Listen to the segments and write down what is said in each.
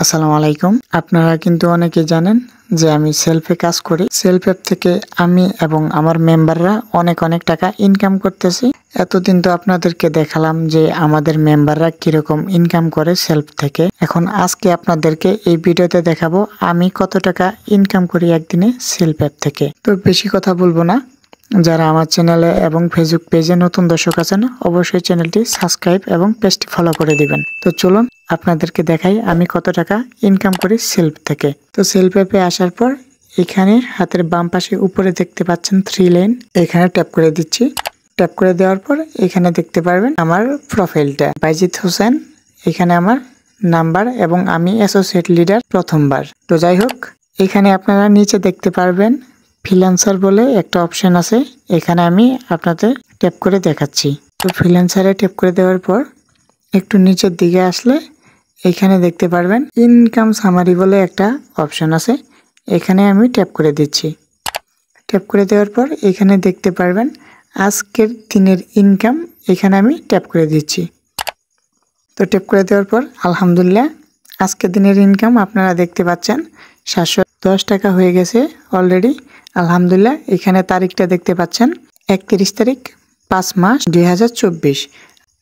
আসসালামু আলাইকুম। আপনারা কিন্তু অনেকেই জানেন যে আমি সেলফে কাজ করি। সেলফ অ্যাপ থেকে আমি এবং আমার মেম্বাররা অনেক টাকা ইনকাম করতেছি। এতদিন তো আপনাদেরকে দেখালাম যে আমাদের মেম্বাররা কিরকম ইনকাম করে সেলফ থেকে। এখন আজকে আপনাদেরকে এই ভিডিওতে দেখাবো আমি কত টাকা ইনকাম করি একদিনে সেলফ অ্যাপ থেকে। তো বেশি কথা বলবো না। যারা আমার চ্যানেলে এবং ফেসবুক পেজে নতুন দর্শক আছেন অবশ্যই চ্যানেলটি সাবস্ক্রাইব এবং পেজটি ফলো করে দিবেন। তো চলুন আপনাদেরকে দেখাই আমি কত টাকা ইনকাম করি সেলফ থেকে। তো সেলফ অ্যাপে আসার পর এখানে হাতের বাম পাশে উপরে দেখতে পাচ্ছেন 3 লাইন, এখানে ট্যাপ করে দিচ্ছি। ট্যাপ করে দেওয়ার পর এখানে দেখতে পারবেন আমার প্রোফাইলটা বাইজিৎ হোসেন, এখানে আমার নাম্বার এবং আমি অ্যাসোসিয়েট লিডার প্রথমবার। তো যাই হোক, এখানে আপনারা নিচে দেখতে পারবেন ফ্রিল্যান্সার বলে একটা অপশন আছে, এখানে আমি আপনাদের ট্যাপ করে দেখাচ্ছি। তো ফ্রিল্যান্সারে ট্যাপ করে দেওয়ার পর একটু নিচের দিকে আসলে এখানে দেখতে পারবেন ইনকাম সামারি বলে একটা অপশন আছে, এখানে আমি ট্যাপ করে দিচ্ছি। ট্যাপ করে দেওয়ার পর এখানে দেখতে পারবেন আজকের দিনের ইনকাম, এখানে আমি ট্যাপ করে দিচ্ছি। তো ট্যাপ করে দেওয়ার পর আলহামদুলিল্লাহ আজকের দিনের ইনকাম আপনারা দেখতে পাচ্ছেন 710 টাকা হয়ে গেছে অলরেডি। আলহামদুলিল্লাহ এখানে তারিখটা দেখতে পাচ্ছেন 31 তারিখ 5 মাস 2024।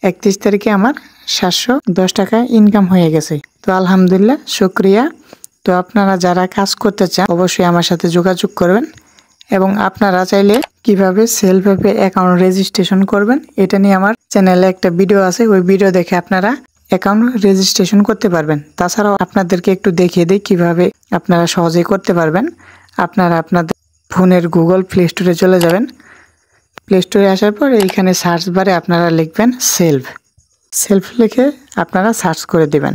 31 তারিখে আমার 710 টাকা ইনকাম হয়ে গেছে। তো আলহামদুলিল্লাহ শুকরিয়া। তো আপনারা যারা কাজ করতে চান অবশ্যই আমার সাথে যোগাযোগ করবেন এবং আপনারা চাইলে কিভাবে সেলফ অ্যাপে অ্যাকাউন্ট রেজিস্ট্রেশন করবেন এটা নিয়ে আমার চ্যানেলে একটা ভিডিও আছে, ওই ভিডিও দেখে আপনারা অ্যাকাউন্ট রেজিস্ট্রেশন করতে পারবেন। তাছাড়াও আপনাদেরকে একটু দেখিয়ে দিই কিভাবে আপনারা সহজেই করতে পারবেন। আপনারা আপনাদের ফোনের গুগল প্লে স্টোরে চলে যাবেন। প্লে স্টোরে আসার পর এইখানে সার্চ বারে আপনারা লিখবেন সেলফ লিখে আপনারা সার্চ করে দিবেন।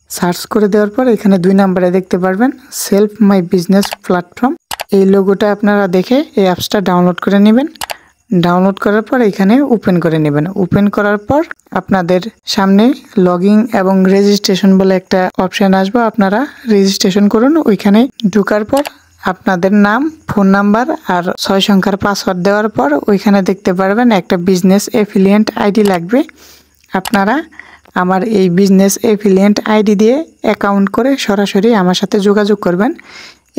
সার্চ করে দেওয়ার পর এখানে 2 নম্বরে দেখতে পারবেন সেলফ মাই বিজনেস প্ল্যাটফর্ম, এই লোগোটা আপনারা দেখে এই অ্যাপসটা ডাউনলোড করে নেবেন। ডাউনলোড করার পর এখানে ওপেন করে নেবেন। ওপেন করার পর আপনাদের সামনে লগইন এবং রেজিস্ট্রেশন বলে একটা অপশন আসবে, আপনারা রেজিস্ট্রেশন করুন। ওইখানে ঢোকার পর আপনাদের নাম, ফোন নাম্বার আর 6 সংখ্যার পাসওয়ার্ড দেওয়ার পর ওইখানে দেখতে পারবেন একটা বিজনেস এফিলিয়েন্ট আইডি লাগবে। আপনারা আমার এই বিজনেস এফিলিয়েন্ট আইডি দিয়ে অ্যাকাউন্ট করে সরাসরি আমার সাথে যোগাযোগ করবেন।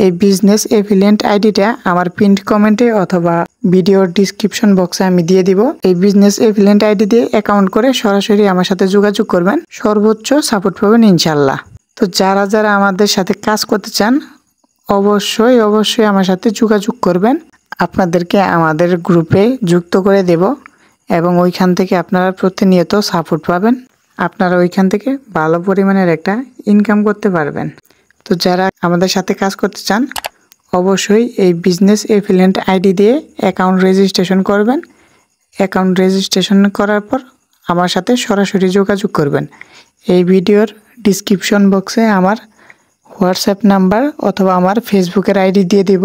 এই বিজনেস এফিলিয়েন্ট আইডিটা আমার পিন্ড কমেন্টে অথবা ভিডিওর ডিসক্রিপশন বক্সে আমি দিয়ে দিব। এই বিজনেস এফিলিয়েন্ট আইডি দিয়ে অ্যাকাউন্ট করে সরাসরি আমার সাথে যোগাযোগ করবেন, সর্বোচ্চ সাপোর্ট পাবেন ইনশাল্লাহ। তো যারা আমাদের সাথে কাজ করতে চান অবশ্যই আমার সাথে যোগাযোগ করবেন। আপনাদেরকে আমাদের গ্রুপে যুক্ত করে দেব এবং ওইখান থেকে আপনারা প্রতিনিয়ত সাপোর্ট পাবেন। আপনারা ওইখান থেকে ভালো পরিমাণের একটা ইনকাম করতে পারবেন। তো যারা আমাদের সাথে কাজ করতে চান অবশ্যই এই বিজনেস এফিলিয়েন্ট আইডি দিয়ে অ্যাকাউন্ট রেজিস্ট্রেশন করবেন। অ্যাকাউন্ট রেজিস্ট্রেশন করার পর আমার সাথে সরাসরি যোগাযোগ করবেন। এই ভিডিওর ডিসক্রিপশন বক্সে আমার হোয়াটসঅ্যাপ নাম্বার অথবা আমার ফেসবুকের আইডি দিয়ে দিব,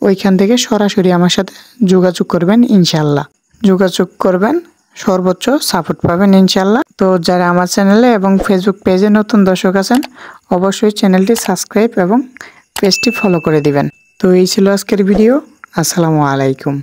ওইখান থেকে সরাসরি আমার সাথে যোগাযোগ করবেন ইনশাল্লাহ। যোগাযোগ করবেন, সর্বোচ্চ সাপোর্ট পাবেন ইনশাল্লাহ। তো যারা আমার চ্যানেলে এবং ফেসবুক পেজে নতুন দর্শক আছেন অবশ্যই চ্যানেলটি সাবস্ক্রাইব এবং পেজটি ফলো করে দিবেন। তো এই ছিল আজকের ভিডিও। আসসালামু আলাইকুম।